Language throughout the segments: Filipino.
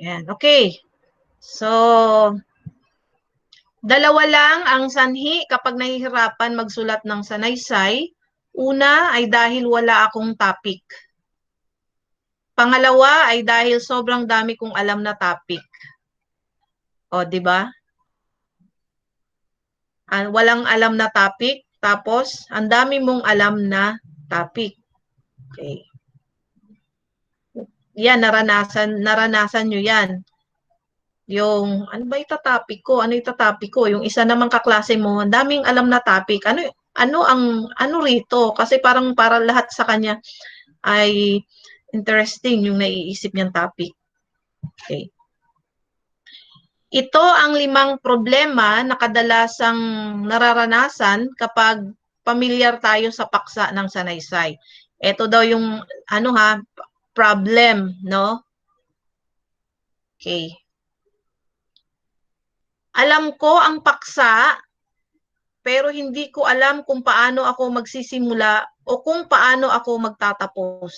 Ayan, okay. So, dalawa lang ang sanhi kapag nahihirapan magsulat ng sanaysay. Una ay dahil wala akong topic. Pangalawa ay dahil sobrang dami kong alam na topic. O, di ba? Walang alam na topic, tapos ang dami mong alam na topic. Okay. Yan, naranasan nyo yan. Yung, ano ba itatopic ko? Ano itatopic ko? Yung isa namang kaklase mo, ang daming alam na topic. Ano rito? Kasi parang para lahat sa kanya ay interesting yung naiisip niyang topic. Okay. Ito ang 5 problema na kadalasang nararanasan kapag pamilyar tayo sa paksa ng sanaysay. Ito daw yung problem, no? Okay. Alam ko ang paksa, pero hindi ko alam kung paano ako magsisimula o kung paano ako magtatapos.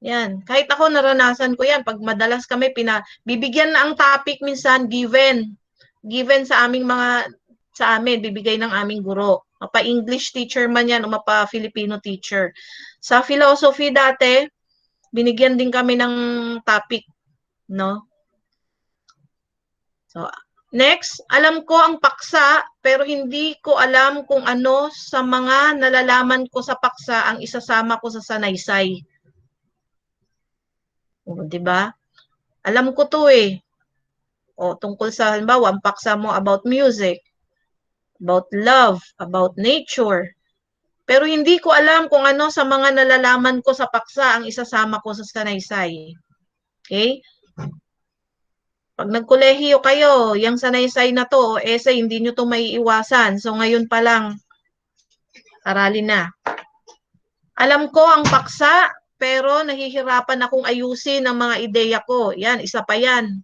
Yan. Kahit ako naranasan ko yan. Pag madalas kami, bibigyan na ang topic minsan given. Given sa amin, bibigay ng aming guro. Mapa-English teacher man yan o mapa-Filipino teacher. Sa philosophy dati, binigyan din kami ng topic, no? So, next, alam ko ang paksa, pero hindi ko alam kung ano sa mga nalalaman ko sa paksa ang isasama ko sa sanaysay. O, diba? Alam ko to eh. O, tungkol sa, halimbawa, ang paksa mo about music, about love, about nature. Pero hindi ko alam kung ano sa mga nalalaman ko sa paksa ang isasama ko sa sanaysay. Okay? Pag nagkolehiyo kayo, yung sanaysay na to, essay, hindi nyo to maiiwasan. So, ngayon pa lang, aralin na. Alam ko ang paksa, pero nahihirapan akong ayusin ang mga ideya ko. Yan, isa pa yan.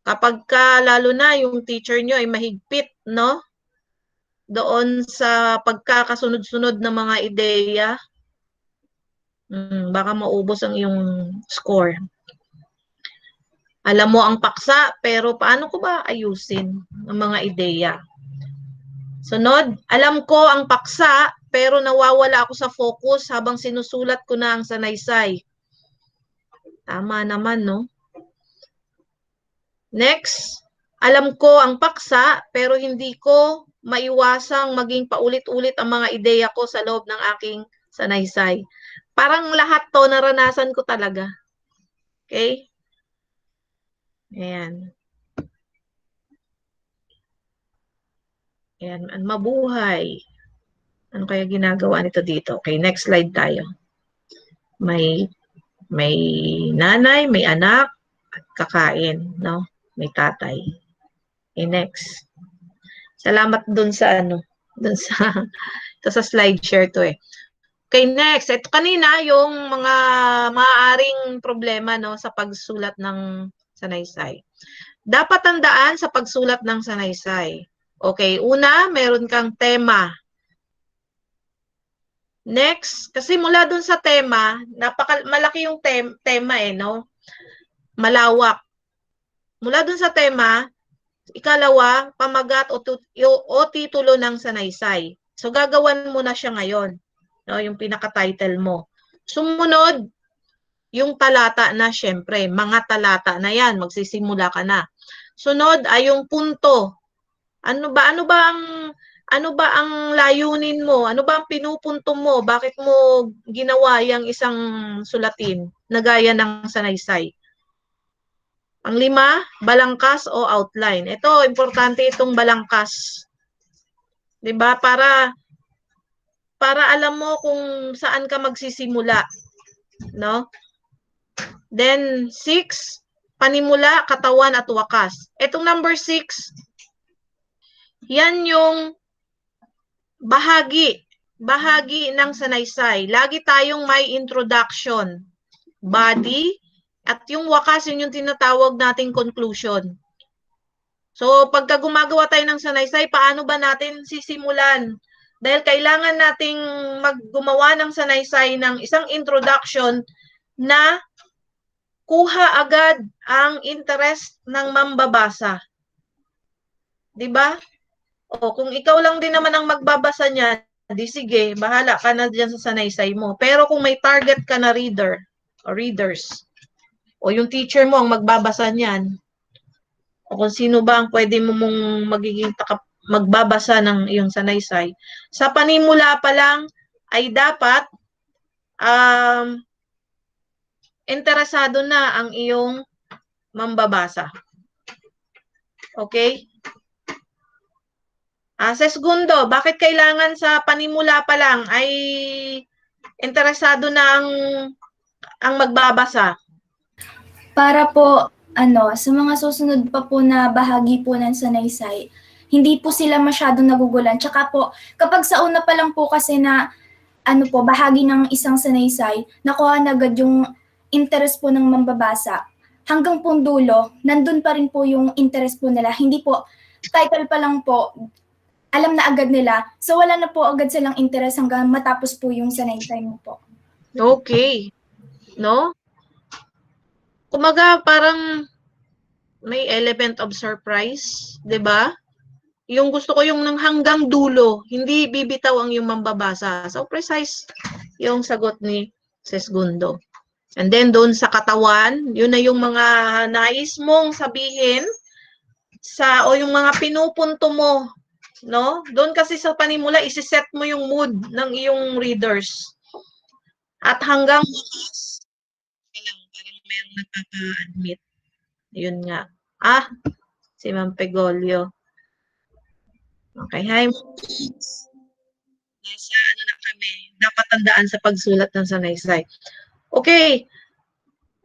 Kapag lalo na yung teacher nyo ay mahigpit, no? Doon sa pagkakasunod-sunod ng mga ideya, baka maubos ang iyong score. Alam mo ang paksa, pero paano ko ba ayusin ang mga ideya? Sunod, alam ko ang paksa, pero nawawala ako sa focus habang sinusulat ko na ang sanaysay. Tama naman, no? Next, alam ko ang paksa, pero hindi ko maiwasang maging paulit-ulit ang mga ideya ko sa loob ng aking sanaysay. Parang lahat to naranasan ko talaga. Okay? Ayan. Ayan, mabuhay. Ano kaya ginagawa nito dito? Okay, next slide tayo. May nanay, may anak, at kakain, no? May tatay. Okay, next. Salamat dun sa ito sa slide share to eh. Okay, next. Ito kanina yung mga maaaring problema, no, sa pagsulat ng sanaysay. Dapat tandaan sa pagsulat ng sanaysay. Okay, una, meron kang tema. Next, kasi mula dun sa tema, malaki yung tema eh, no? Malawak. Mula dun sa tema, ikalawa, pamagat o titulo ng sanaysay. So, gagawan mo na siya ngayon. No? Yung pinaka-title mo. Sumunod, yung talata na syempre. Mga talata na yan. Magsisimula ka na. Sunod ay yung punto. Ano ba ang layunin mo? Ano ba ang pinupunto mo? Bakit mo ginawa yung isang sulatin na gaya ng sanaysay? Ang 5, balangkas o outline. Ito, importante itong balangkas. 'Di ba? Para alam mo kung saan ka magsisimula, no? Then 6, panimula, katawan at wakas. Itong number 6, yan yung bahagi ng sanaysay. Lagi tayong may introduction, body, at yung wakas, yun yung tinatawag nating conclusion. So, pagka gumagawa tayo ng sanaysay, paano ba natin sisimulan? Dahil kailangan nating gumawa ng sanaysay ng isang introduction na kuha agad ang interest ng mambabasa. 'Di ba? O kung ikaw lang din naman ang magbabasa niyan, di sige, bahala ka na diyan sa sanaysay mo. Pero kung may target ka na reader o readers, o yung teacher mo ang magbabasa niyan, o kung sino ba ang pwede mo mong magiging magbabasa ng iyong sanaysay, sa panimula pa lang ay dapat interesado na ang iyong mambabasa. Okay? Sa segundo, bakit kailangan sa panimula pa lang ay interesado na ang magbabasa? Para po, sa mga susunod pa po na bahagi po ng sanaysay, hindi po sila masyadong nagugulan. Tsaka po, kapag sa una pa lang po kasi na, bahagi ng isang sanaysay, nakuha na agad yung interest po ng mambabasa. Hanggang pong dulo, nandun pa rin po yung interest po nila. Hindi po, title pa lang po, alam na agad nila. So wala na po agad silang interest hanggang matapos po yung sanaysay mo po. Okay. No? Kumaga parang may element of surprise, 'di ba? Yung gusto ko yung nang hanggang dulo, hindi bibitaw ang yung mambabasa. So precise yung sagot ni Sesgundo. And then doon sa katawan, yun na yung mga nais mong sabihin o yung mga pinupunto mo, no? Doon kasi sa panimula, isi-set mo yung mood ng iyong readers. At hanggang bukas, parang mayroong nagpapa-admit. Yun nga. Si Ma'am Pegolio. Okay, hi. Nasa na kami. Dapat tandaan sa pagsulat ng sanaysay. Okay.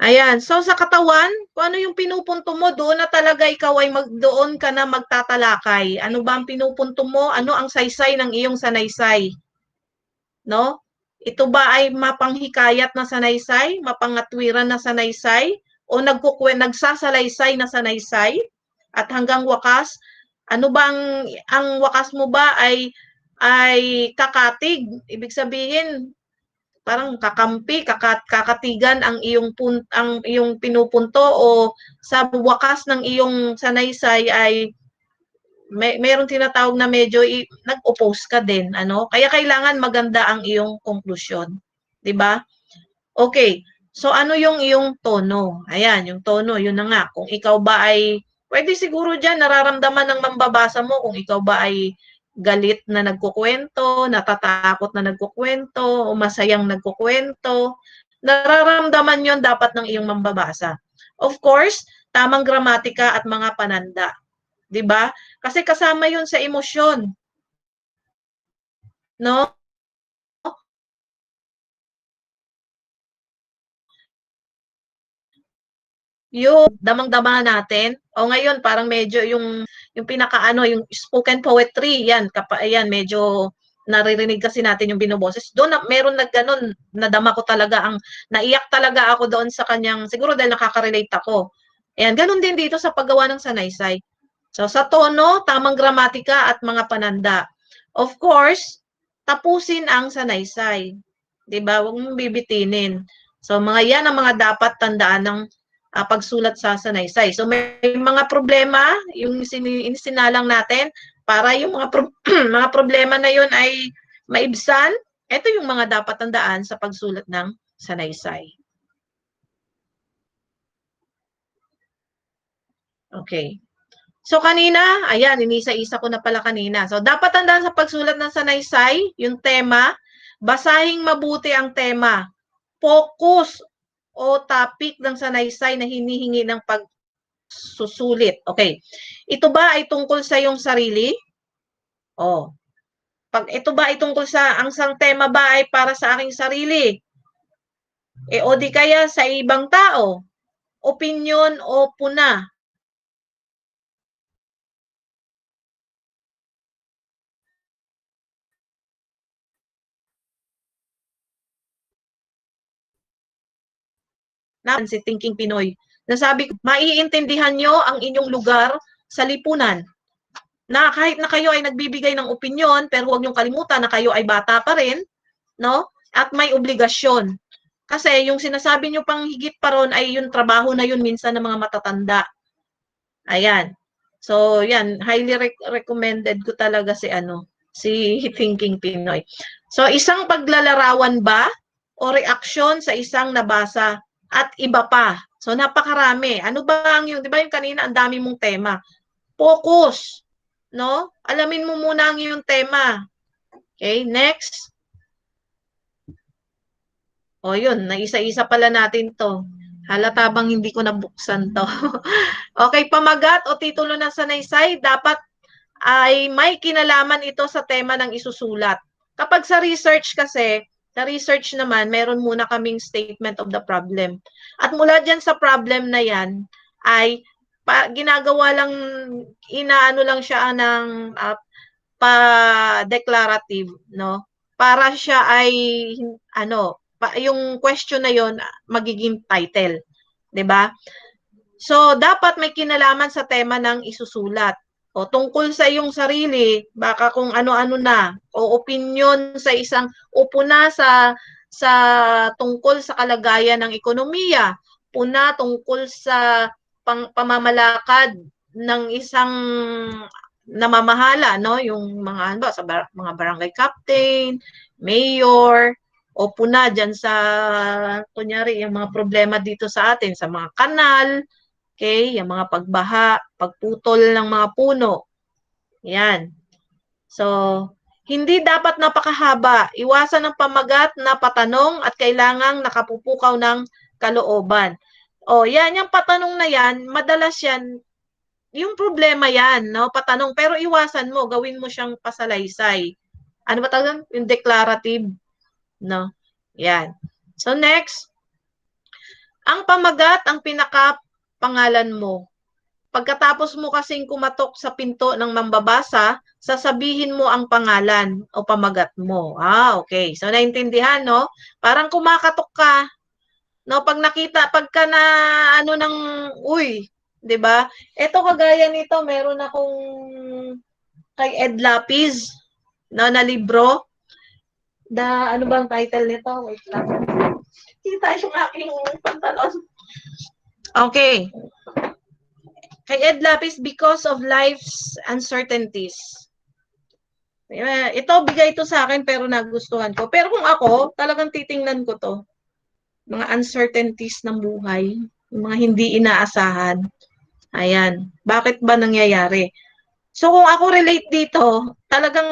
Ayan. So, sa katawan, kung ano yung pinupunto mo, doon na talaga ikaw ay doon ka na magtatalakay. Ano ba ang pinupunto mo? Ano ang saysay ng iyong sanaysay? No? Ito ba ay mapanghikayat na sanaysay? Mapangatwiran na sanaysay? O nagsasalaysay na sanaysay? At hanggang wakas, ano ba ang wakas mo ba ay kakatig? Ibig sabihin, parang kakampi, kakatigan ang iyong pinupunto, o sa wakas ng iyong sanaysay ay mayroong tinatawag na medyo nag-oppose ka din, ano? Kaya kailangan maganda ang iyong konklusyon, 'di ba? Okay. So ano yung iyong tono? Ayan, yung tono, yun na nga. Kung ikaw ba ay pwede siguro diyan nararamdaman ng mambabasa mo kung ikaw ba ay galit na nagkukuwento, natatakot na nagkukuwento, o masayang nagkukuwento. Nararamdaman 'yon dapat ng iyong mambabasa. Of course, tamang gramatika at mga pananda. 'Di ba? Kasi kasama 'yun sa emosyon. No? Yung damang-dama natin. O ngayon parang medyo yung pinakaano, yung spoken poetry, yan, ayan, medyo naririnig kasi natin yung binoboses. Doon meron nagganon, nadama ko talaga naiyak talaga ako doon sa kanyang, siguro dahil nakaka-relate ako. Ayan, ganun din dito sa paggawa ng sanaysay. So sa tono, tamang gramatika at mga pananda. Of course, tapusin ang sanaysay. 'Di ba? Huwag mong bibitinin. So mga yan ang mga dapat tandaan ng pagsulat sa sanaysay. So may mga problema, yung sinalang natin, para yung mga mga problema na yun ay maibsan, ito yung mga dapat tandaan sa pagsulat ng sanaysay. Okay. So kanina, ayan, inisa-isa ko na pala kanina. So dapat tandaan sa pagsulat ng sanaysay, yung tema, basahing mabuti ang tema. Focus o topic ng sanaysay na hinihingi ng pagsusulit. Okay. Ito ba ay tungkol sa iyong sarili? Pag ito ba ay tungkol sa, ang tema ba ay para sa aking sarili? O di kaya sa ibang tao? Opinyon o puna? Si Thinking Pinoy. Nasabi ko, maiintindihan nyo ang inyong lugar sa lipunan. Na kahit na kayo ay nagbibigay ng opinyon, pero huwag niyong kalimutan na kayo ay bata pa rin, no? At may obligasyon. Kasi yung sinasabi nyo pang higit pa ron ay yung trabaho na yun minsan ng mga matatanda. Ayan. So, yan, highly recommended ko talaga si Thinking Pinoy. So, isang paglalarawan ba o reaksyon sa isang nabasa at iba pa. So, napakarami. Ano ba ang yung, di ba yung kanina, ang dami mong tema. Focus, no? Alamin mo muna ang yung tema. Okay, next. O yun, naisa-isa pala natin to. Halata bang hindi ko nabuksan to. Okay, pamagat o titulo ng sanaysay, dapat ay may kinalaman ito sa tema ng isusulat. Kapag sa research kasi, sa research naman, meron muna kaming statement of the problem. At mula dyan sa problem na yan, ay ginagawa lang, inaano lang siya ng pa-declarative, no? Para siya ay, yung question na yon magiging title. 'Di ba? So, dapat may kinalaman sa tema ng isusulat. O tungkol sa iyong sarili, baka kung ano-ano na, o opinion sa isang, puna sa tungkol sa kalagayan ng ekonomiya, puna tungkol sa pamamalakad ng isang namamahala, no? Yung mga sa mga barangay captain, mayor, o puna dyan sa, kunyari, yung mga problema dito sa atin, sa mga kanal, okay, yung mga pagbaha, pagputol ng mga puno. Yan. So, hindi dapat napakahaba. Iwasan ng pamagat na patanong at kailangang nakapupukaw ng kalooban. O, yan, yung patanong na yan, madalas yan, yung problema yan, no? Patanong, pero iwasan mo, gawin mo siyang pasalaysay. Ano ba tawag? Yung declarative, no? Yan. So, next, ang pamagat, ang pinaka-pangalan mo. Pagkatapos mo kasing kumatok sa pinto ng mambabasa, sasabihin mo ang pangalan o pamagat mo. Okay. So, naintindihan, no? Parang kumakatok ka, no? Pagka na, uy, 'di ba? Ito kagaya nito, meron akong kay Ed Lapis, no, na libro. Ano bang title nito? Wait lang. Kita yung aking pantalon. Okay. Kay Ed Lapis, Because of Life's Uncertainties. Ito, bigay ito sa akin pero nagustuhan ko. Pero kung ako, talagang titingnan ko to. Mga uncertainties ng buhay, mga hindi inaasahan. Ayan. Bakit ba nangyayari? So kung ako relate dito, talagang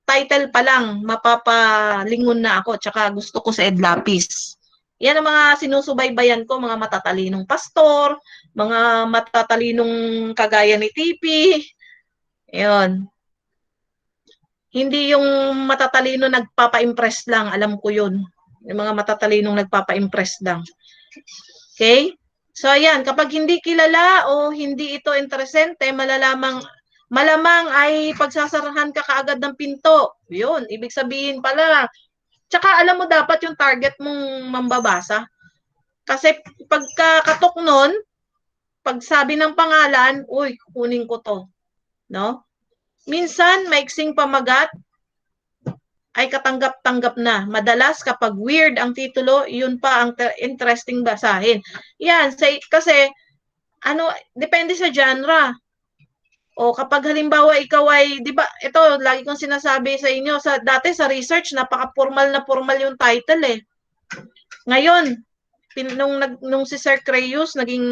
title pa lang, mapapalingon na ako. Tsaka gusto ko sa Ed Lapis. Yan ang mga sinusubaybayan ko, mga matatalinong pastor, mga matatalinong kagaya ni TP. Yun. Hindi yung matatalino nagpapa-impress lang, alam ko yun. Yung mga matatalinong nagpapa-impress lang. Okay? So ayan, kapag hindi kilala o hindi ito interesente, malamang ay pagsasarahan ka kaagad ng pinto. Yun, ibig sabihin pala. Tsaka alam mo dapat yung target mong mambabasa. Kasi pagkakatok nun, pag sabi ng pangalan, uy, kunin ko to. No? Minsan, maiksing pamagat ay katanggap-tanggap na. Madalas, kapag weird ang titulo, yun pa ang interesting basahin. Yan, kasi, depende sa genre. O kapag halimbawa ikaw ay, di ba, ito, lagi kong sinasabi sa inyo, dati sa research, napaka-formal na formal yung title eh. Ngayon, nung si Sir Creyus, naging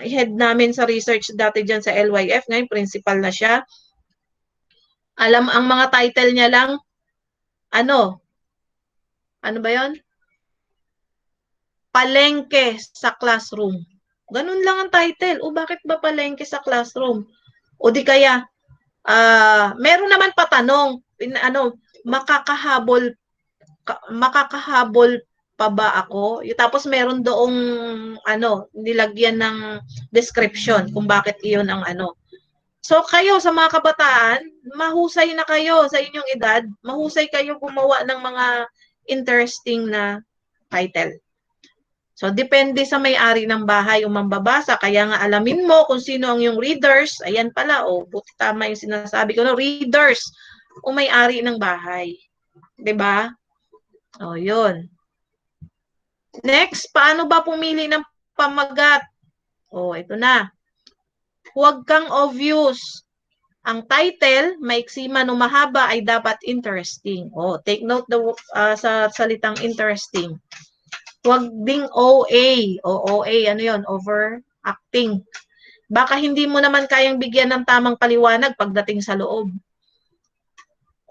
head namin sa research dati dyan sa LYF, ngayon principal na siya. Alam, ang mga title niya lang, ano ba yon? Palengke sa classroom. Ganun lang ang title. O bakit ba palengke sa classroom? O di kaya, meron naman patanong, makakahabol pa ba ako? Tapos meron doong nilagyan ng description kung bakit iyon ang So kayo sa mga kabataan, mahusay na kayo sa inyong edad, mahusay kayo gumawa ng mga interesting na title. So depende sa may-ari ng bahay o mambabasa, kaya nga alamin mo kung sino ang yung readers. Ayan pala, buti tama yung sinasabi ko, no? Readers o may-ari ng bahay. 'Di ba? Yun. Next, paano ba pumili ng pamagat? Ito na. Huwag kang obvious. Ang title, maiksi man o mahaba, ay dapat interesting. Take note sa salitang interesting. Huwag ding OA. OA, ano yon? Overacting. Baka hindi mo naman kayang bigyan ng tamang paliwanag pagdating sa loob.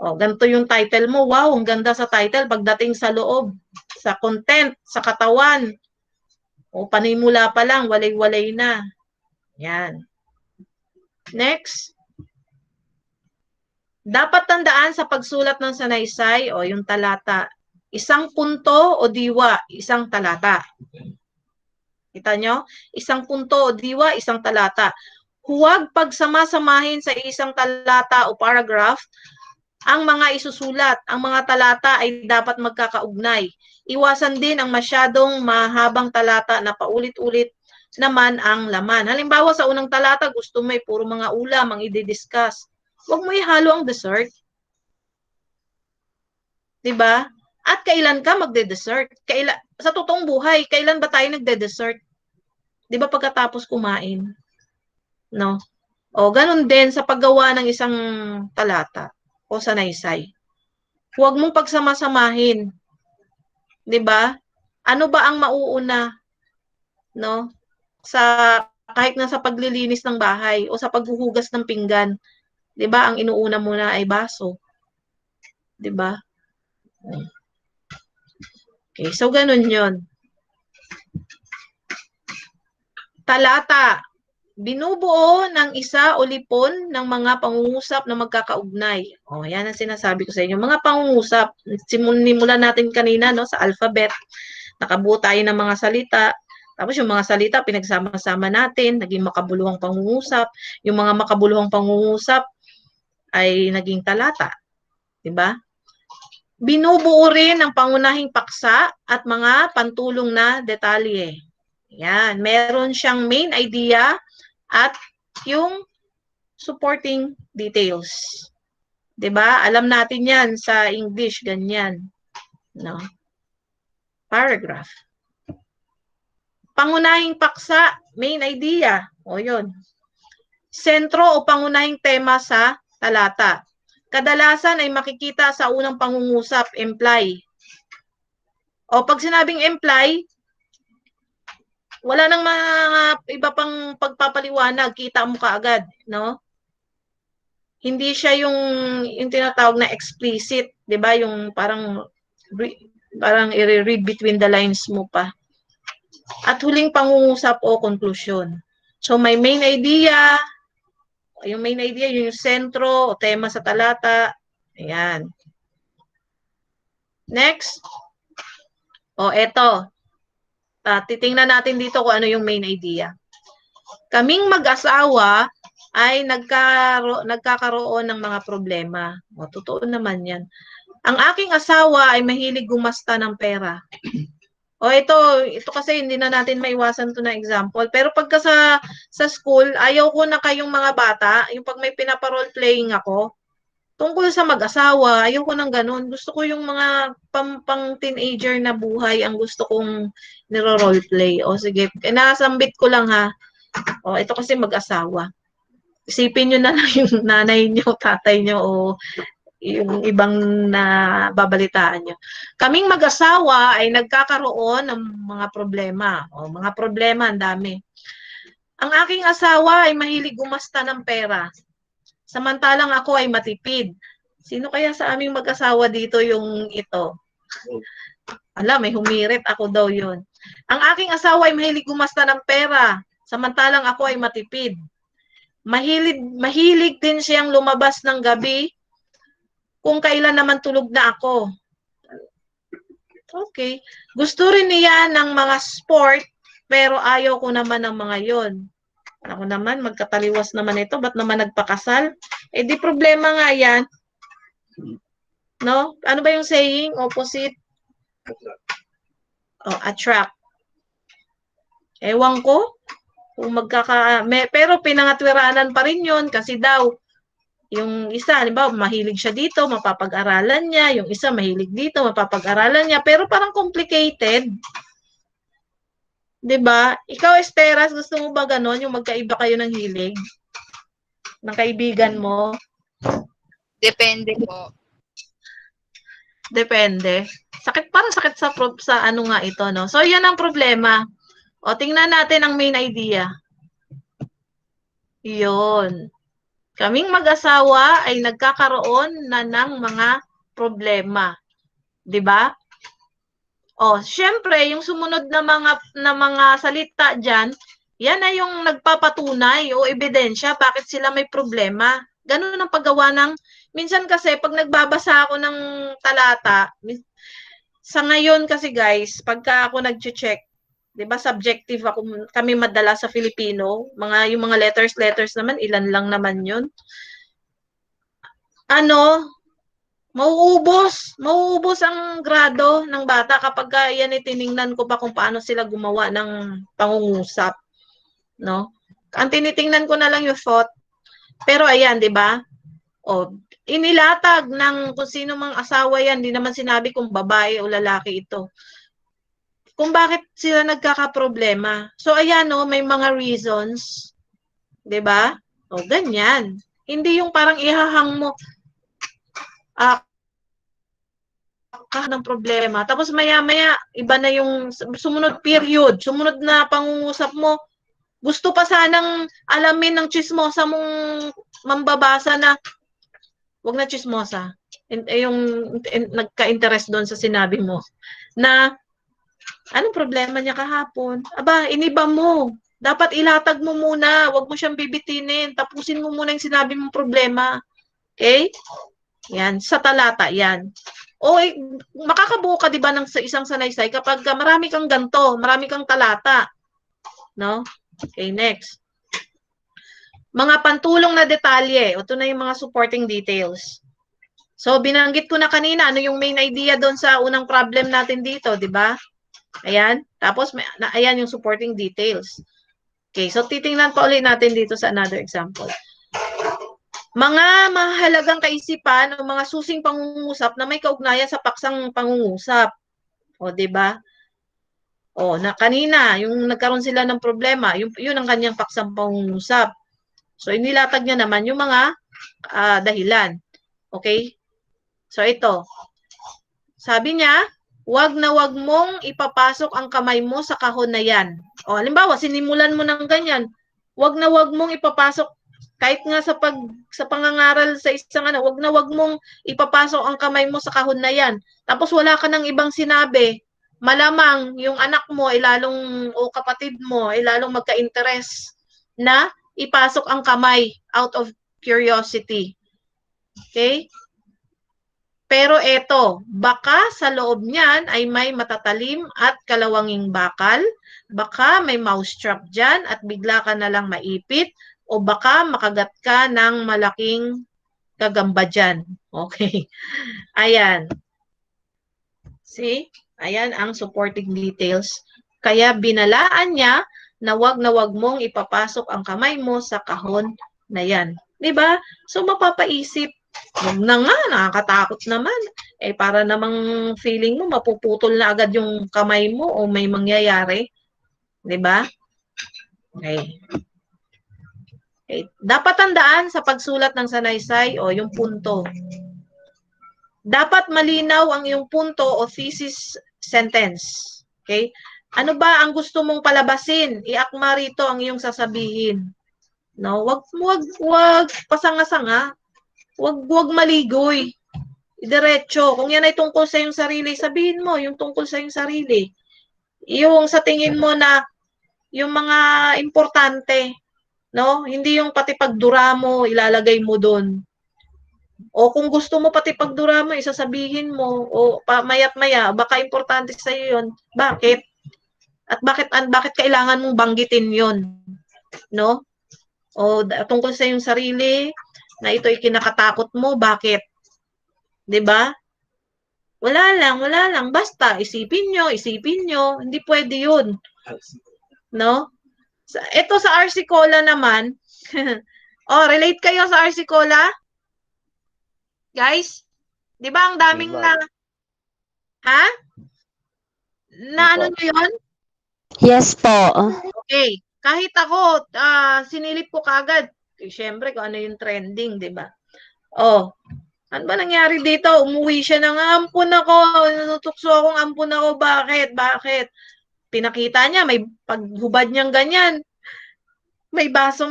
Ganito yung title mo. Wow, ang ganda sa title pagdating sa loob, sa content, sa katawan. Panimula pa lang, walay-walay na. Yan. Next. Dapat tandaan sa pagsulat ng sanaysay yung talata. Isang punto o diwa, isang talata. Kita nyo? Isang punto o diwa, isang talata. Huwag pagsama-samahin sa isang talata o paragraph ang mga isusulat. Ang mga talata ay dapat magkakaugnay. Iwasan din ang masyadong mahabang talata na paulit-ulit naman ang laman. Halimbawa, sa unang talata, gusto mo puro mga ulam ang i-discuss. Huwag mo ihalo ang dessert. Diba? At kailan ka magde-dessert? Sa totoong buhay, kailan ba tayo nagde-dessert? Diba pagkatapos kumain? No? Ganun din sa paggawa ng isang talata o sanaysay. Huwag mong pagsama-samahin. 'Di ba? Ano ba ang mauuna? No? Kahit na sa paglilinis ng bahay o sa paghuhugas ng pinggan, 'di ba? Ang inuuna muna ay baso. 'Di ba? Okay, so ganun 'yon. Talata. Binubuo ng isa o lipon ng mga pangungusap na magkakaugnay. Yan ang sinasabi ko sa inyo. Mga pangungusap, simulan natin kanina sa alphabet. Nakabuo tayo ng mga salita. Tapos yung mga salita, pinagsama-sama natin, naging makabuluhang pangungusap. Yung mga makabuluhang pangungusap ay naging talata. Diba? Binubuo rin ng pangunahing paksa at mga pantulong na detalye. Yan. Meron siyang main idea at yung supporting details. 'Di ba? Alam natin 'yan sa English, ganyan. No? Paragraph. Pangunahing paksa, main idea. 'Yun. Sentro o pangunahing tema sa talata. Kadalasan ay makikita sa unang pangungusap, imply. Pag sinabing imply, wala nang mga iba pang pagpapaliwanag, kita mo kaagad, no? Hindi siya yung tinatawag na explicit, 'di ba? Yung parang i-read between the lines mo pa. At huling pangungusap o conclusion. So may main idea, yung main idea yung sentro o tema sa talata. Ayan. Next. Eto. Titingnan natin dito kung ano yung main idea. Kaming mag-asawa ay nagkakaroon ng mga problema. Totoo naman yan. Ang aking asawa ay mahilig gumasta ng pera. Ito kasi hindi na natin maiwasan to na example. Pero pagka sa school, ayaw ko na kayong mga bata, yung pag may pinapa-role playing ako, tungkol sa mag-asawa, ayaw ko ng ganun. Gusto ko yung mga pang teenager na buhay ang gusto kong niro-role play. Sige, nasambit ko lang ha. Ito kasi mag-asawa. Isipin nyo na lang yung nanay nyo, tatay nyo, o yung ibang nababalitaan nyo. Kaming mag-asawa ay nagkakaroon ng mga problema. Mga problema, ang dami. Ang aking asawa ay mahilig gumasta ng pera. Samantalang ako ay matipid. Sino kaya sa aming mag-asawa dito yung ito? May humirit, ako daw yun. Ang aking asawa ay mahilig gumasta ng pera. Samantalang ako ay matipid. Mahilig din siyang lumabas ng gabi kung kailan naman tulog na ako. Okay. Gusto rin niya ng mga sport, pero ayaw ko naman ng mga yon. Ako naman, magkataliwas naman ito. Ba't naman nagpakasal? Di problema nga yan. No? Ano ba yung saying? Opposite? Attract. Ewan ko. Kung pero pinangatwiranan pa rin yun kasi daw, yung isa, halimbawa, mahilig siya dito, mapapag-aralan niya. Yung isa, mahilig dito, mapapag-aralan niya. Pero parang complicated. 'Di ba? Ikaw, Esteras, gusto mo ba ganon, yung magkaiba kayo ng hilig ng kaibigan mo? Depende po. Depende. Parang sakit sa ano nga ito, no? So, yan ang problema. O, tingnan natin ang main idea. Yun. Kaming mag-asawa ay nagkakaroon na ng mga problema. 'Di ba? O, syempre, yung sumunod na mga salita diyan, yan ay yung nagpapatunay o ebidensya bakit sila may problema. Ganun ang paggawa ng minsan kasi pag nagbabasa ako ng talata, sa ngayon kasi guys, pagka ako nagche-check, 'di ba subjective kami madala sa Filipino, yung mga letters naman ilan lang naman 'yun. Ano, mauubos ang grado ng bata kapag yan tiningnan ko pa kung paano sila gumawa ng pangungusap, no? Ang tinitingnan ko na lang yung thought. Pero ayan, 'di ba? O, inilatag ng kung sino mang asawa yan, di naman sinabi kung babae o lalaki ito. Kung bakit sila nagkakaproblema. So, ayan, no, may mga reasons. 'Di ba? O, ganyan. Hindi yung parang ihahang mo, ng problema. Tapos maya-maya, iba na yung sumunod period, sumunod na pangungusap mo. Gusto pa sanang alamin ng chismosa mong mambabasa na, wag na chismosa. Yung nagka-interest doon sa sinabi mo. Na, anong problema niya kahapon? Aba, iniba mo. Dapat ilatag mo muna. Wag mo siyang bibitinin. Tapusin mo muna yung sinabi mong problema. Okay? Yan. Sa talata, yan. O, makakabuo ka, di ba, ng isang sanaysay kapag marami kang ganto, marami kang talata. No? Okay, next. Mga pantulong na detalye. Ito na yung mga supporting details. So, binanggit ko na kanina, ano yung main idea doon sa unang problem natin dito, di ba? Ayan. Tapos, ayan yung supporting details. Okay, so titingnan pa ulit natin dito sa another example. Mga mahalagang kaisipan o mga susing pangungusap na may kaugnayan sa paksang pangungusap. O, di ba? O, na kanina, yung nagkaroon sila ng problema, yun ang kanyang paksang pangungusap. So, inilatag niya naman yung mga dahilan. Okay? So, ito. Sabi niya, wag na wag mong ipapasok ang kamay mo sa kahon na yan. O, halimbawa, sinimulan mo ng ganyan, wag na wag mong ipapasok, kahit nga sa pangangaral sa isang wag na wag mong ipapasok ang kamay mo sa kahon na yan. Tapos wala ka ng ibang sinabi, malamang yung anak mo, o kapatid mo, lalong magka-interest na ipasok ang kamay out of curiosity. Okay? Pero eto, baka sa loob niyan ay may matatalim at kalawanging bakal, baka may mousetrap dyan at bigla ka na lang maipit, o baka makagat ka ng malaking gagamba dyan. Okay. Ayan. See? Ayan ang supporting details. Kaya binalaan niya na wag mong ipapasok ang kamay mo sa kahon na yan. Diba? So, mapapaisip, wag na nga, nakakatakot naman. Para namang feeling mo, mapuputol na agad yung kamay mo o may mangyayari. Diba? Okay. Dapat tandaan sa pagsulat ng sanaysay o yung punto. Dapat malinaw ang iyong punto o thesis sentence. Okay? Ano ba ang gusto mong palabasin? Iakma rito ang iyong sasabihin. No, wag pasanga-sanga. Wag maligoy. Diretso. Kung yan ay tungkol sa iyong sarili, sabihin mo yung tungkol sa iyong sarili. Yung sa tingin mo na yung mga importante, no? Hindi yung pati pagdura mo, ilalagay mo doon. O kung gusto mo pati pagdura mo, isasabihin mo, o mayat maya, baka importante sa iyo yun. Bakit? At bakit kailangan mong banggitin yun? No? O tungkol sa iyong sarili, na ito ay kinakatakot mo, bakit? 'Di ba? Wala lang. Basta, isipin nyo. Hindi pwede yun. No? Ito sa RC Cola naman. Relate kayo sa RC Cola? Guys? Di ba ang daming na... Ha? Na ano nyo yun? Yes po. Okay. Kahit ako, sinilip ko kaagad. Siyempre, kung ano yung trending, di ba? Oh, ano ba nangyari dito? Umuwi siya ng ampun ako. Natutukso akong ampun ako. Bakit? Bakit? Pinakita niya, may paghubad niyang ganyan. May baso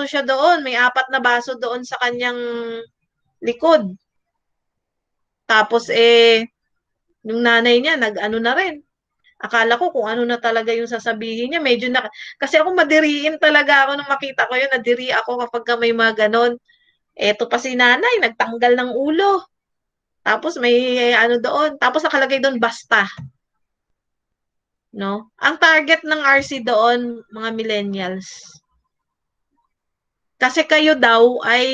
siya doon. May 4 na baso doon sa kanyang likod. Tapos, yung nanay niya, nag-ano na rin. Akala ko kung ano na talaga yung sasabihin niya. Medyo na, kasi ako madiriin talaga ako nung makita ko yun. Nadiri ako kapag may mga ganon. Eto pa si nanay, nagtanggal ng ulo. Tapos may ano doon. Tapos nakalagay doon, basta. No? Ang target ng RC doon, mga millennials. Kasi kayo daw ay,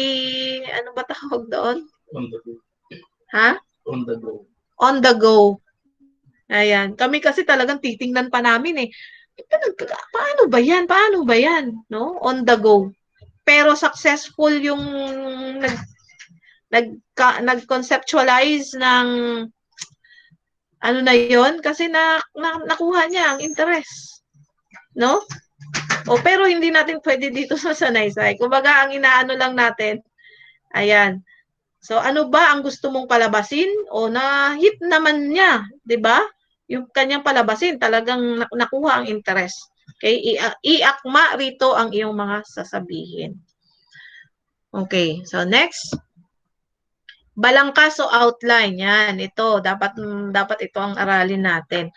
ano ba tawag doon? On the go. Ha? On the go. On the go. Ayan. Kami kasi talagang titingnan pa namin eh. Paano ba yan? Paano ba yan? No? On the go. Pero successful yung nag-conceptualize ng ano na yon kasi nakuha niya ang interest. No? O pero hindi natin pwede dito sa sanaysay. Kumbaga ang inaano lang natin, ayan. So ano ba ang gusto mong palabasin? O na-hit naman niya, 'di ba? Yung kanyang palabasin, talagang nakuha ang interest. Okay? Iakma rito ang iyong mga sasabihin. Okay, so next. Balangkas o outline. Yan, ito. Dapat ito ang aralin natin.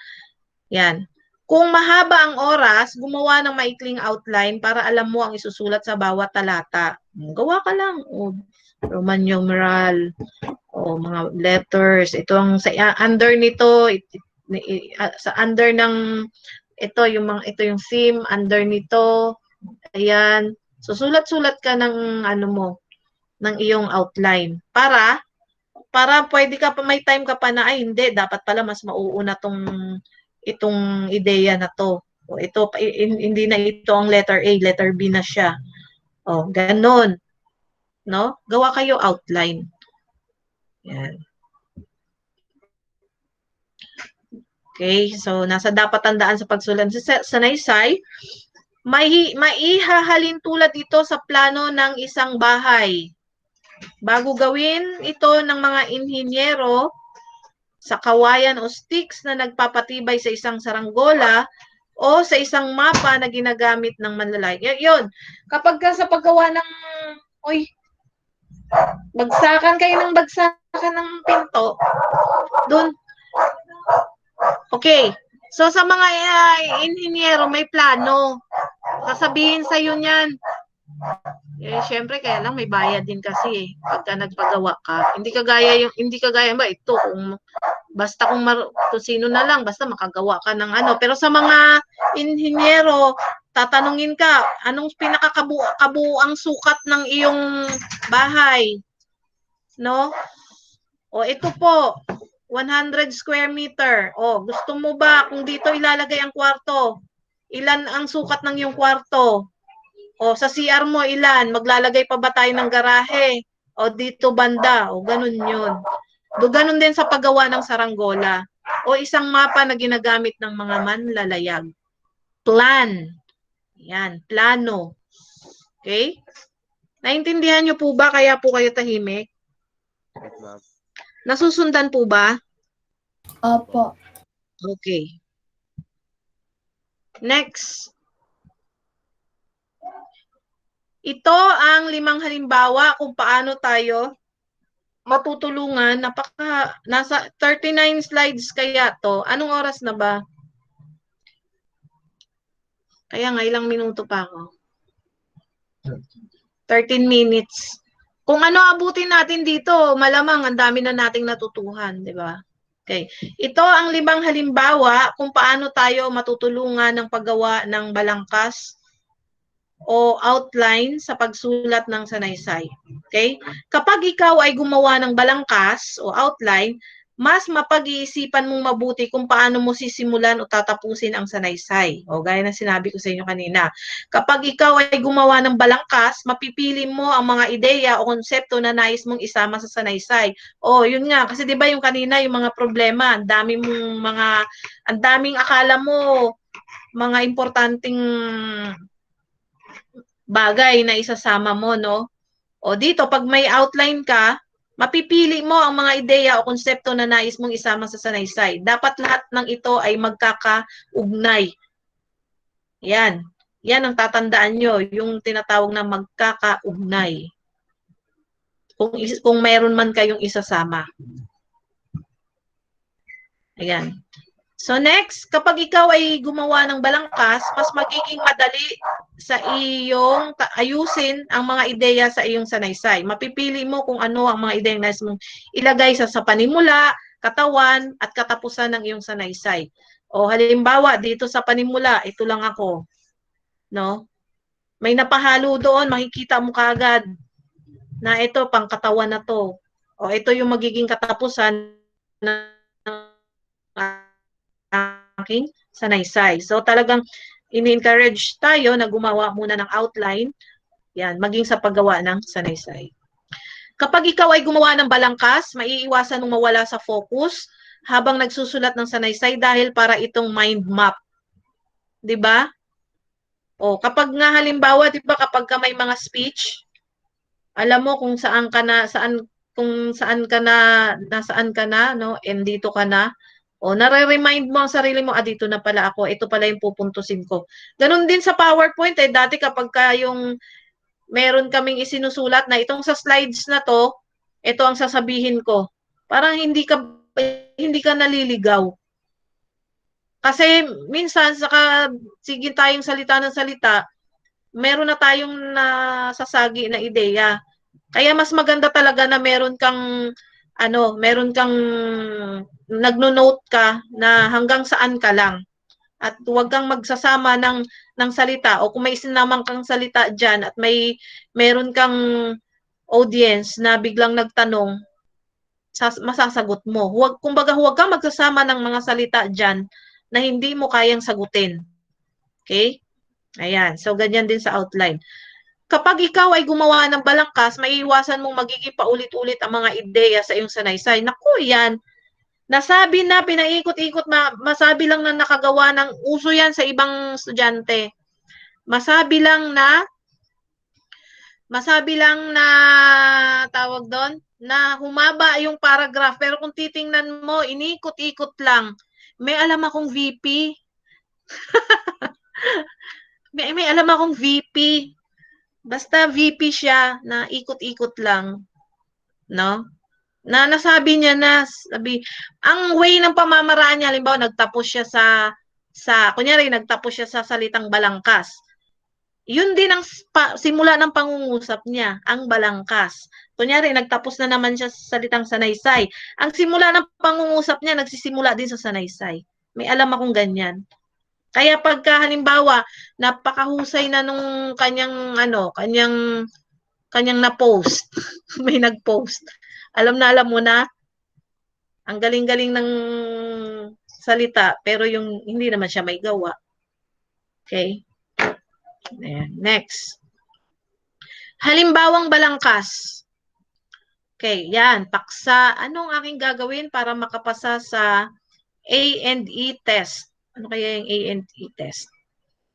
Yan. Kung mahaba ang oras, gumawa ng maikling outline para alam mo ang isusulat sa bawat talata. Gawa ka lang. O, Roman numeral. O, mga letters. Ito ang under nito. Sa under ng ito yung theme. Under nito. Ayan. Susulat-sulat ka ng ano mo, ng iyong outline. Para pwede ka pa, may time ka pa na, ay hindi, dapat pala mas mauuna itong ideya na to. O ito, hindi na ito ang letter A, letter B na siya. O, ganon. No? Gawa kayo outline. Yan. Okay, so nasa dapat tandaan sa pagsulat sa sanaysay, maihahalin tulad ito sa plano ng isang bahay. Bago gawin ito ng mga inhinyero sa kawayan o sticks na nagpapatibay sa isang saranggola o sa isang mapa na ginagamit ng manlalay. Yun. Kapag sa paggawa ng, bagsakan kayo ng bagsakan ng pinto, dun. Okay. So sa mga inhinyero, may plano. Sasabihin sa iyo niyan. Syempre kaya lang may bayad din kasi pagka nagpagawa ka. Hindi kagaya ba ito kung basta kung sino na lang basta makagawa ka ng ano. Pero sa mga inhinyero, tatanungin ka, anong pinakakabuuang sukat ng iyong bahay? No? O ito po, 100 square meter. O, gusto mo ba kung dito ilalagay ang kwarto? Ilan ang sukat ng iyong kwarto? O, sa CR mo, ilan? Maglalagay pa ba tayo ng garahe? O, dito banda? O, ganun yun. Ganun din sa paggawa ng saranggola. O, isang mapa na ginagamit ng mga manlalayag. Plan. Yan, plano. Okay? Naintindihan niyo po ba? Kaya po kayo tahimik? Nasusundan po ba? Opo. Okay. Next. Ito ang 5 halimbawa kung paano tayo matutulungan. Nasa 39 slides kaya to. Anong oras na ba? Kaya nga, ilang minuto pa ako? 13 minutes. Kung ano abutin natin dito, malamang ang dami na nating natutuhan, di ba? Okay. Ito ang 5 halimbawa kung paano tayo matutulungan ng paggawa ng balangkas o outline sa pagsulat ng sanaysay. Okay? Kapag ikaw ay gumawa ng balangkas o outline, mas mapag-iisipan mong mabuti kung paano mo sisimulan o tatapusin ang sanaysay. O gaya ng sinabi ko sa inyo kanina. Kapag ikaw ay gumawa ng balangkas, mapipili mo ang mga ideya o konsepto na nais mong isama sa sanaysay. O yun nga, kasi 'di ba yung kanina yung mga problema, ang daming akala mo mga importanteng bagay na isasama mo, no? O dito, pag may outline ka, mapipili mo ang mga ideya o konsepto na nais mong isama sa sanaysay. Dapat lahat ng ito ay magkakaugnay. Yan. Yan ang tatandaan nyo, yung tinatawag na magkakaugnay. Kung meron man kayong isasama. Ayan. So next, kapag ikaw ay gumawa ng balangkas, mas magiging madali sa iyong ayusin ang mga ideya sa iyong sanaysay. Mapipili mo kung ano ang mga ideya na nais mong ilagay sa panimula, katawan, at katapusan ng iyong sanaysay. O halimbawa, dito sa panimula, ito lang ako. No? May napahalo doon, makikita mo kaagad na ito, pang katawan na to. O ito yung magiging katapusan ng aking sanaysay. So talagang ini-encourage tayo na gumawa muna ng outline, yan, maging sa paggawa ng sanaysay. Kapag ikaw ay gumawa ng balangkas, maiiwasan mong mawala sa focus habang nagsusulat ng sanaysay dahil para itong mind map. 'Di ba? O kapag nga halimbawa, 'di ba, kapag ka may mga speech, alam mo kung saan ka na, kung saan ka na, nasaan ka na, no? And dito ka na. O, nare-remind mo ang sarili mo, dito na pala ako, ito pala yung pupuntusin ko. Ganon din sa PowerPoint, dati kapag yung meron kaming isinusulat na itong sa slides na to, ito ang sasabihin ko. Parang hindi ka naliligaw. Kasi minsan, sige tayong salita ng salita, meron na tayong nasasagi na ideya. Kaya mas maganda talaga na meron kang nagno-note ka na hanggang saan ka lang. At huwag kang magsasama ng salita, o kung may sinamang kang salita diyan at meron kang audience na biglang nagtanong, masasagot mo. Kumbaga huwag kang magsasama ng mga salita diyan na hindi mo kayang sagutin. Okay? Ayan. So ganyan din sa outline. Kapag ikaw ay gumawa ng balangkas, maiiwasan mong magiging paulit-ulit ang mga ideya sa iyong sanaysay. Naku, yan. Nasabi na, pinaikot-ikot, masabi lang na nakagawa ng uso yan sa ibang estudyante. Masabi lang tawag doon, na humaba yung paragraph. Pero kung titingnan mo, inikot-ikot lang. May alam akong VP. may alam akong VP. Basta VP siya na ikot-ikot lang, no? Na nasabi niya na, ang way ng pamamaraan niya, halimbawa nagtapos siya kunyari nagtapos siya sa salitang balangkas. Yun din ang simula ng pangungusap niya, ang balangkas. Kunyari nagtapos na naman siya sa salitang sanaysay. Ang simula ng pangungusap niya, nagsisimula din sa sanaysay. May alam akong ganyan. Kaya pagka halimbawa, napakahusay na nung kanyang na-post. May nag-post. Alam mo na, ang galing-galing ng salita, pero yung hindi naman siya may gawa. Okay? Ayan. Next. Halimbawang balangkas. Okay, yan. Paksa. Anong aking gagawin para makapasa sa A&E test? Ano kaya yung A&E test?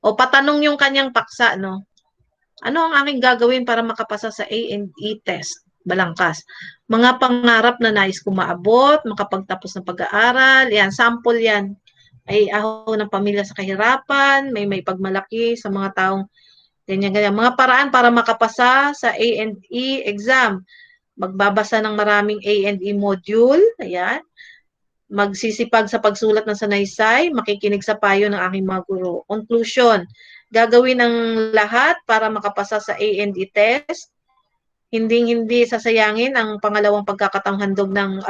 O patanong yung kanyang paksa, no? Ano ang aking gagawin para makapasa sa A&E test? Balangkas. Mga pangarap na nais kong maabot, makapagtapos ng pag-aaral, yan, sample yan. Ay ahon ng pamilya sa kahirapan, may pagmalaki sa mga taong ganyan. Mga paraan para makapasa sa A&E exam. Magbabasa ng maraming A&E module, ayan. Magsisipag sa pagsulat ng sanaysay, makikinig sa payo ng aking mga guro. Conclusion, gagawin ang lahat para makapasa sa A&E test. Hindi sasayangin ang pangalawang pagkakataong handog ng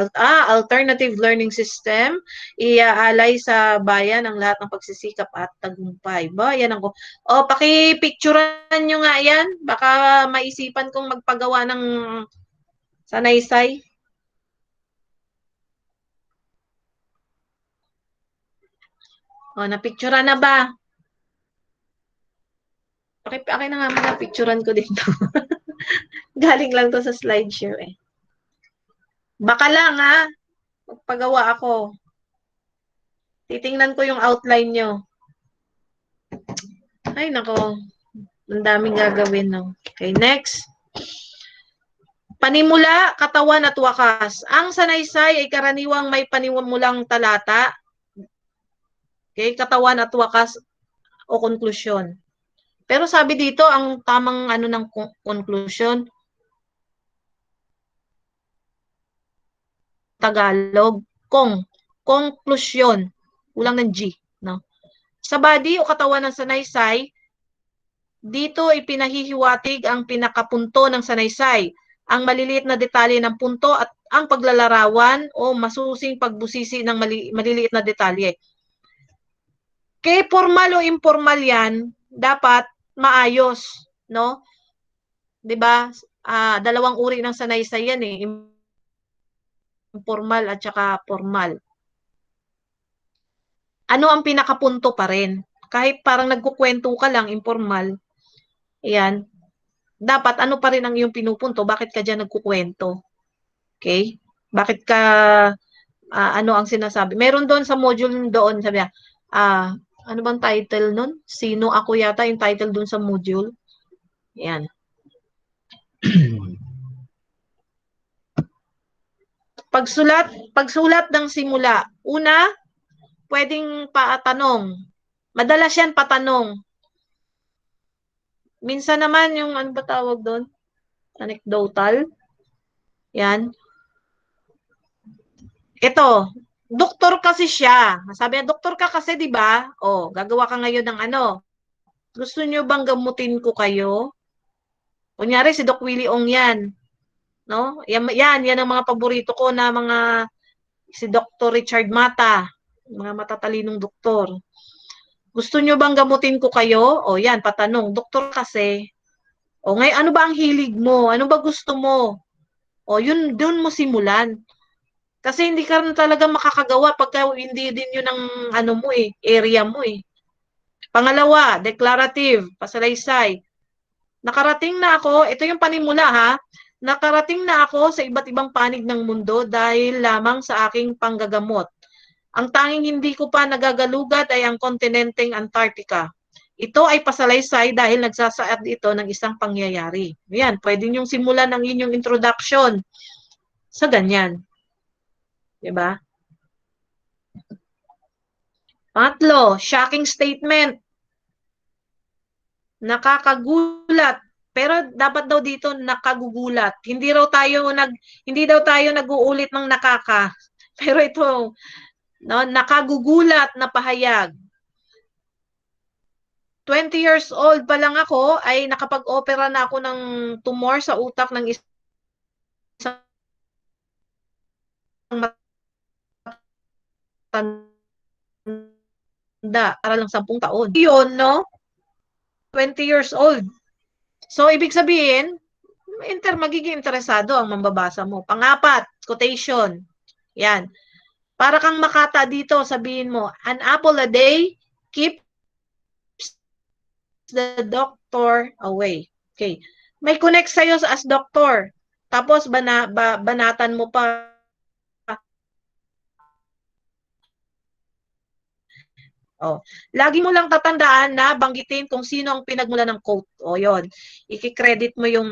alternative learning system. Iaalay sa bayan ang lahat ng pagsisikap at tagumpay. Ba, yan ang paki-picturean nyo nga yan. Baka maisipan kong magpagawa ng sanaysay. Napicturean na ba? Akin na nga mga picturean ko dito. Galing lang to sa slideshow eh. Baka lang magpagawa ako. Titingnan ko yung outline nyo. Ay, nako. Ang daming gagawin, no? Okay, next. Panimula, katawan at wakas. Ang sanaysay ay karaniwang may panimulang talata. Okay, katawan at wakas o konklusyon. Pero sabi dito, ang tamang ano ng konklusyon, Tagalog, konklusyon. Kulang ng G, no? Sa body o katawan ng sanaysay, dito ay pinahihiwatig ang pinakapunto ng sanaysay, ang maliliit na detalye ng punto at ang paglalarawan o masusing pagbusisi ng maliliit na detalye. Kaya formal o informal yan, dapat maayos, no? 'Di ba? Dalawang uri ng sanaysay yan eh, informal at saka formal. Ano ang pinakapunto pa rin? Kahit parang nagkukwento ka lang, informal, yan, dapat ano pa rin ang iyong pinupunto? Bakit ka dyan nagkukwento? Okay? Bakit ka, ano ang sinasabi? Meron doon sa module doon, sabi niya, ano bang title nun? Sino ako yata yung title doon sa module? Yan. Pagsulat ng simula. Una, pwedeng patanong. Madalas yan patanong. Minsan naman yung, ano ba tawag doon? Anecdotal. Yan. Ito, doktor kasi siya. Sabi niya, doktor ka kasi, di ba? O, gagawa ka ngayon ng ano. Gusto niyo bang gamutin ko kayo? Kunyari, si Doc Willie Ong yan. No? Yan ang mga paborito ko na mga si Dr. Richard Mata. Mga matatalinong doktor. Gusto niyo bang gamutin ko kayo? O, yan, patanong. Doktor kasi. O, ngayon, ano ba ang hilig mo? Ano ba gusto mo? O, yun, doon mo simulan. Kasi hindi ka rin talaga makakagawa pagka hindi din yun ang ano mo eh, area mo eh. Pangalawa, declarative, pasalaysay. Nakarating na ako, ito yung panimula ha, nakarating na ako sa iba't ibang panig ng mundo dahil lamang sa aking panggagamot. Ang tanging hindi ko pa nagagalugad ay ang kontinenteng Antarctica. Ito ay pasalaysay dahil nagsasaad ito ng isang pangyayari. Yan, pwede niyong simulan ang inyong introduction sa ganyan. Diba? Pangatlo, shocking statement. Nakakagulat. Pero dapat daw dito nakagugulat. Hindi daw tayo nag-uulit ng nakaka. Pero ito, no, nakagugulat na pahayag. 20 years old pa lang ako ay nakapag-opera na ako ng tumor sa utak ng isang para lang 10 taon. Yun, no? 20 years old. So, ibig sabihin, magiging interesado ang mambabasa mo. Pangapat, quotation. Yan. Para kang makata dito, sabihin mo, an apple a day keeps the doctor away. Okay. May connect sa'yo as doctor. Tapos, banatan mo pa. Oh, lagi mo lang tatandaan na banggitin kung sino ang pinagmulan ng quote. O, yon. I-credit mo yung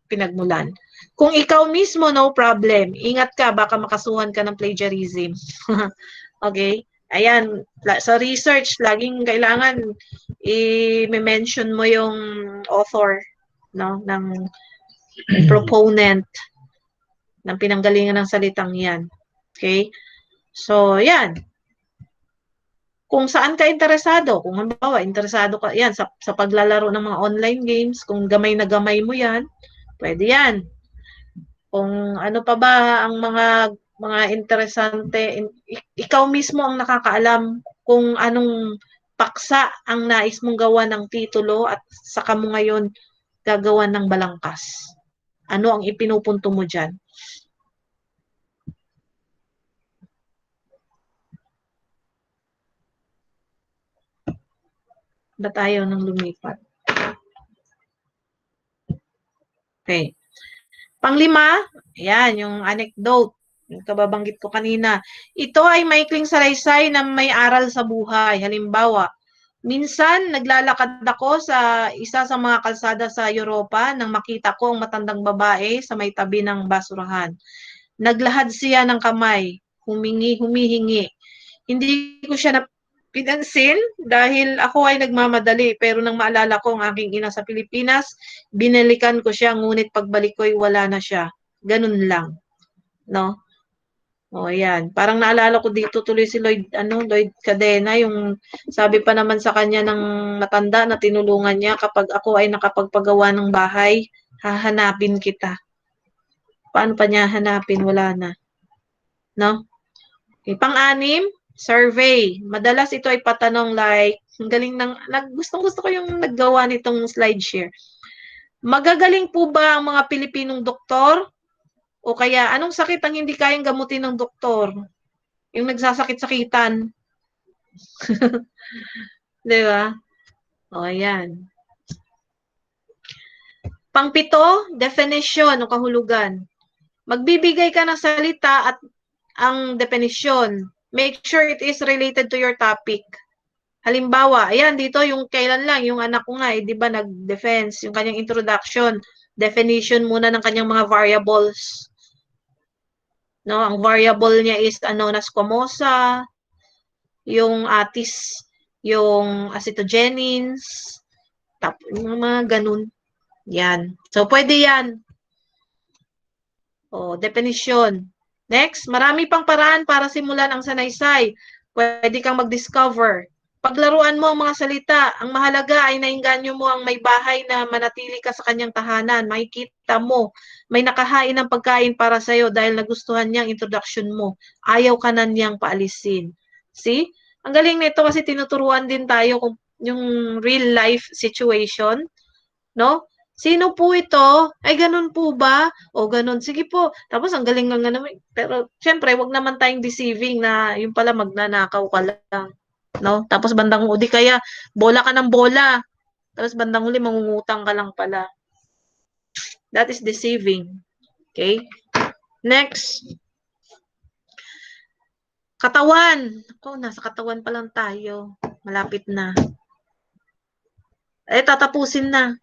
pinagmulan. Kung ikaw mismo, no problem. Ingat ka, baka makasuhan ka ng plagiarism. Okay? Ayan, sa research, laging kailangan i-mention mo yung author, no, ng proponent ng pinanggalingan ng salitang yan. Okay? So, yan. Kung saan ka interesado, kung halimbawa, interesado ka, yan, sa paglalaro ng mga online games, kung gamay na gamay mo yan, pwede yan. Kung ano pa ba ang mga interesante, ikaw mismo ang nakakaalam kung anong paksa ang nais mong gawa ng titulo at saka mo ngayon gagawa ng balangkas. Ano ang ipinupunto mo dyan? Ba't ayaw nang lumipat? Okay. Panglima, ayan, yung anecdote, yung kababanggit ko kanina. Ito ay maikling salaysay na may aral sa buhay. Halimbawa, Minsan, naglalakad ako sa isa sa mga kalsada sa Europa nang makita ko ang matandang babae sa may tabi ng basurahan. Naglahad siya ng kamay, humihingi. Hindi ko siya pinansin dahil ako ay nagmamadali, pero nang maalala ko ang aking ina sa Pilipinas, binalikan ko siya, ngunit pagbalik ko'y wala na siya. Ganun lang, no? O yan, parang naalala ko dito tuloy si Lloyd Cadena, yung sabi pa naman sa kanya ng matanda na tinulungan niya, kapag ako ay nakapagpagawa ng bahay, hahanapin kita. Paano pa niya hanapin? Wala na. No? Okay, pang-anim, survey. Madalas ito ay patanong like, ang galing ng, gustong-gusto ko yung naggawa nitong slide share. Magagaling po ba ang mga Pilipinong doktor? O kaya, anong sakit ang hindi kayang gamutin ng doktor? Yung nagsasakit-sakitan. Di ba? O, ayan. Pang-pito, definition o kahulugan. Magbibigay ka ng salita at ang definition. Make sure it is related to your topic. Halimbawa, ayan, dito yung kailan lang, yung anak ko nga, di ba, nag-defense, yung kanyang introduction, definition muna ng kanyang mga variables. No, ang variable niya is known as squamosa, yung atis, yung acetogenins, yung mga ganun. Yan. So, pwede yan. O, definition. Next, marami pang paraan para simulan ang sanaysay. Pwede kang mag-discover. Paglaruan mo ang mga salita, ang mahalaga ay nainganyo mo ang may bahay na manatili ka sa kanyang tahanan. Makikita mo, may nakahain ng pagkain para sa'yo dahil nagustuhan niya ang introduction mo. Ayaw ka na niyang paalisin. See? Ang galing nito kasi tinuturuan din tayo kung yung real life situation. No? Sino po ito? Ay, ganun po ba? O ganun. Sige po. Tapos, ang galing nga naman. Pero, syempre, wag naman tayong deceiving na yung pala magnanakaw ka lang. No? Tapos, bandang udi kaya, bola ka ng bola. Tapos, bandang huli, mangungutang ka lang pala. That is deceiving. Okay? Next. Katawan. Ako, nasa katawan pa lang tayo. Malapit na. Eh, tatapusin na.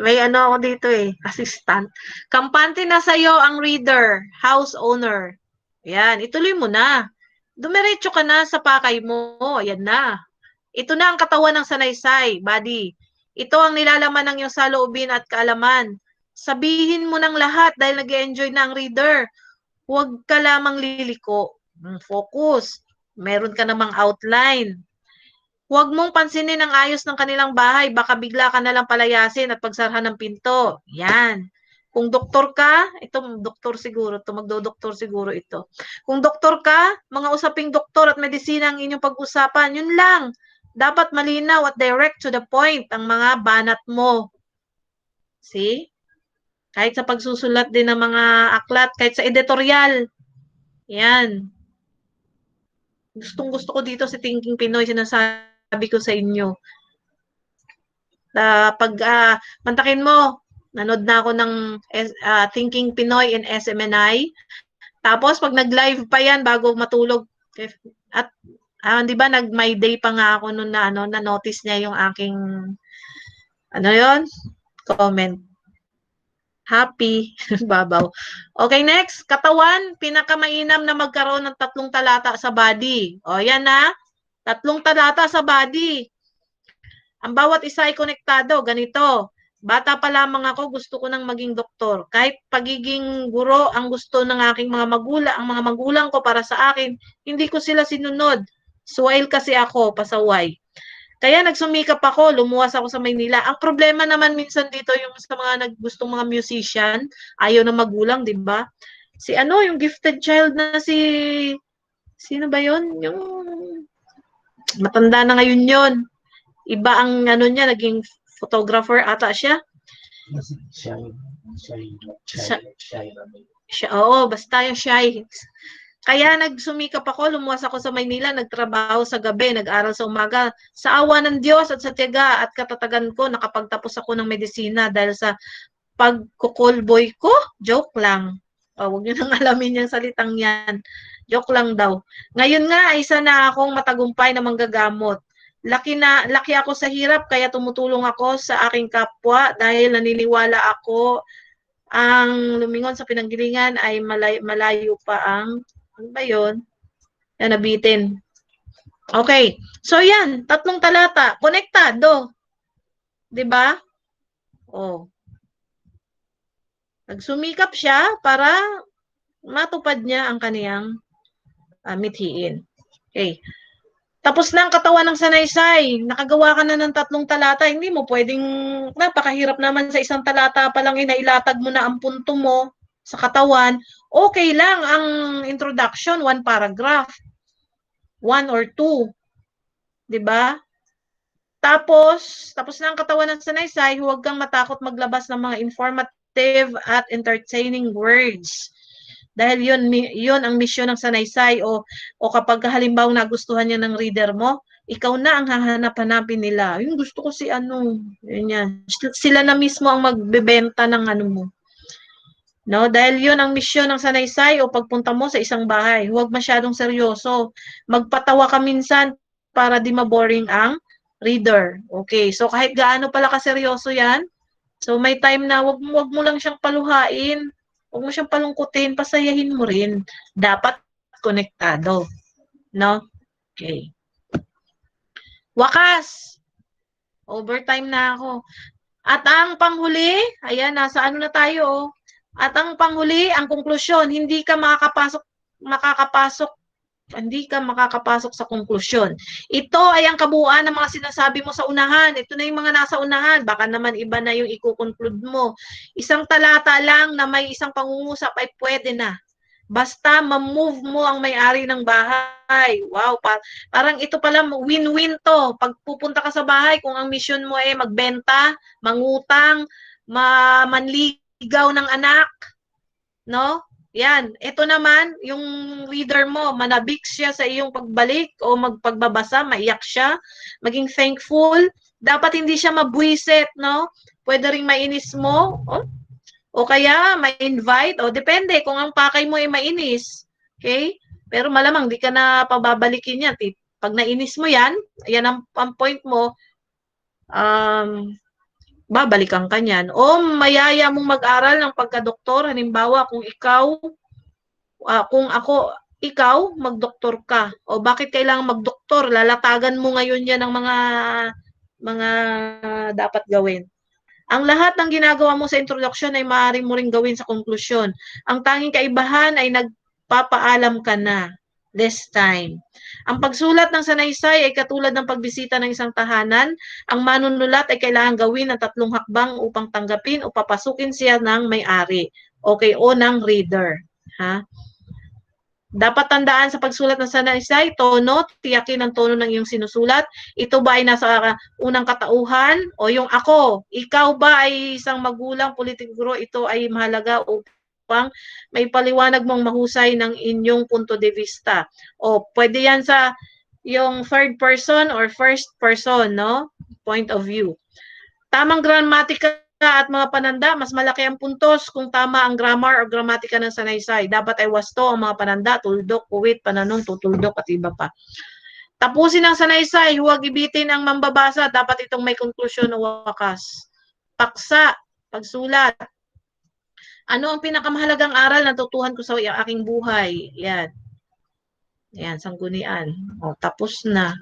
May ano ako dito assistant. Kampante na sa'yo ang reader, house owner. Ayan, ituloy mo na. Dumiretso ka na sa pakay mo. Ayan na. Ito na ang katawan ng sanaysay, body. Ito ang nilalaman ng iyong saloobin at kaalaman. Sabihin mo ng lahat dahil nag-enjoy na ang reader. Huwag ka lamang liliko. Focus. Meron ka namang outline. Huwag mong pansinin ang ayos ng kanilang bahay, baka bigla ka nalang palayasin at pagsarhan ng pinto. Yan. Kung doktor ka, ito doktor siguro, magdodoktor siguro ito. Kung doktor ka, mga usaping doktor at medisina ang inyong pag-usapan, yun lang. Dapat malinaw at direct to the point ang mga banat mo. See? Kahit sa pagsusulat din ng mga aklat, kahit sa editorial. Yan. Gustong-gusto ko dito si Thinking Pinoy, sinasabi ko sa inyo. Mantakin mo, nanood na ako ng Thinking Pinoy in SMNI. Tapos, pag nag-live pa yan bago matulog, at di ba, nag-my day pa nga ako noon na, na-notice niya yung aking, comment. Happy. Babaw. Okay, next. Katawan, pinakamainam na magkaroon ng 3 talata sa body. O, yan na. 3 talata sa body. Ang bawat isa ay konektado. Ganito. Bata pa lamang ako, gusto ko nang maging doktor. Kahit pagiging guro ang gusto ng aking mga magulang, ang mga magulang ko para sa akin, hindi ko sila sinunod. Suwail kasi ako, pasaway. Kaya nagsumikap ako, lumuwas ako sa Maynila. Ang problema naman minsan dito yung sa mga gustong mga musician, ayaw na magulang, di ba? Yung gifted child na sino ba yun? Yung matanda na ngayon yun. Iba ang niya, naging photographer ata siya. Oo, basta yung Shy. Kaya nagsumikap ako, lumuwas ako sa Maynila, nagtrabaho sa gabi, nag-aral sa umaga. Sa awa ng Diyos at sa tiyaga at katatagan ko, nakapagtapos ako ng medisina dahil sa pagkukolboy ko. Joke lang. Huwag niyo nang alamin yung salitang yan. Joke lang daw. Ngayon nga, isa na akong matagumpay na manggagamot. Laki ako sa hirap, kaya tumutulong ako sa aking kapwa dahil naniniwala ako ang lumingon sa pinanggilingan ay malayo pa ang, ano ba yun? Yan, nabitin. Okay. So yan, 3 talata. Konektado. 'Di ba? Oh. Nagsumikap siya para matupad niya ang kaniyang mithiin. Okay. Tapos na ang katawan ng sanaysay. Nakagawa ka na ng 3 talata. Hindi mo pwedeng, napakahirap naman sa isang talata pa lang inailatag mo na ang punto mo sa katawan. Okay lang ang introduction, 1 paragraph. 1 or 2. 'Di ba? Tapos na ang katawan ng sanaysay, huwag kang matakot maglabas ng mga informative at entertaining words. Dahil yun ang misyon ng sanaysay o kapag halimbawa nagustuhan niya ng reader mo, ikaw na ang hahanap-hanapin nila. Yung gusto ko si ano, yan. Sila na mismo ang magbebenta ng ano mo. No, dahil yun ang misyon ng sanaysay o pagpunta mo sa isang bahay. Huwag masyadong seryoso. Magpatawa ka minsan para di maboring ang reader. Okay, so kahit gaano pala kaseryoso yan, so may time na wag mo lang siyang paluhain. Huwag mo siyang palungkutin, pasayahin mo rin. Dapat konektado. No? Okay. Wakas. Overtime na ako. At ang panghuli, ayan, nasa ano na tayo, oh. At ang panghuli, ang konklusyon, hindi ka makakapasok sa konklusyon. Ito ay ang kabuuan ng mga sinasabi mo sa unahan. Ito na yung mga nasa unahan. Baka naman iba na yung i-conclude mo. Isang talata lang na may isang pangungusap ay pwede na. Basta ma-move mo ang may-ari ng bahay. Wow, parang ito pala win-win to. Pag pupunta ka sa bahay, kung ang mission mo ay magbenta, mangutang, manligaw ng anak, no? Yan, ito naman, yung reader mo, manabik siya sa iyong pagbalik o magpagbabasa, maiyak siya, maging thankful. Dapat hindi siya mabwisit, no? Pwede ring mainis mo, o kaya ma-invite, o depende kung ang pakay mo ay mainis. Okay? Pero malamang di ka na pababalikin yan. Pag nainis mo yan, yan ang point mo, babalikan ka niyan. O mayaya mong mag-aral ng pagka-doktor. Halimbawa, kung ikaw, mag-doktor ka. O bakit kailangan mag-doktor? Lalatagan mo ngayon yan ng mga dapat gawin. Ang lahat ng ginagawa mo sa introduction ay maaari mo ring gawin sa konklusyon. Ang tanging kaibahan ay nagpapaalam ka na. This time. Ang pagsulat ng sanaysay ay katulad ng pagbisita ng isang tahanan. Ang manunulat ay kailangan gawin ng 3 hakbang upang tanggapin o papasukin siya ng may-ari. Okay, o ng reader. Ha? Dapat tandaan sa pagsulat ng sanaysay, tono, tiyakin ang tono ng iyong sinusulat. Ito ba ay nasa unang katauhan? O yung ako, ikaw ba ay isang magulang, politikuro, ito ay mahalaga upang may paliwanag mong mahusay ng inyong punto de vista. O pwede yan sa yung third person or first person, no? Point of view. Tamang gramatika at mga pananda, mas malaki ang puntos kung tama ang grammar o gramatika ng sanaysay. Dapat ay wasto ang mga pananda, tuldok, uwit, pananong, tutuldok at iba pa. Tapusin ang sanaysay, huwag ibitin ang mambabasa, dapat itong may konklusyon o wakas. Paksa, pagsulat. Ano ang pinakamahalagang aral na tutuhan ko sa aking buhay? Yan. Yan, sanggunian. O, tapos na.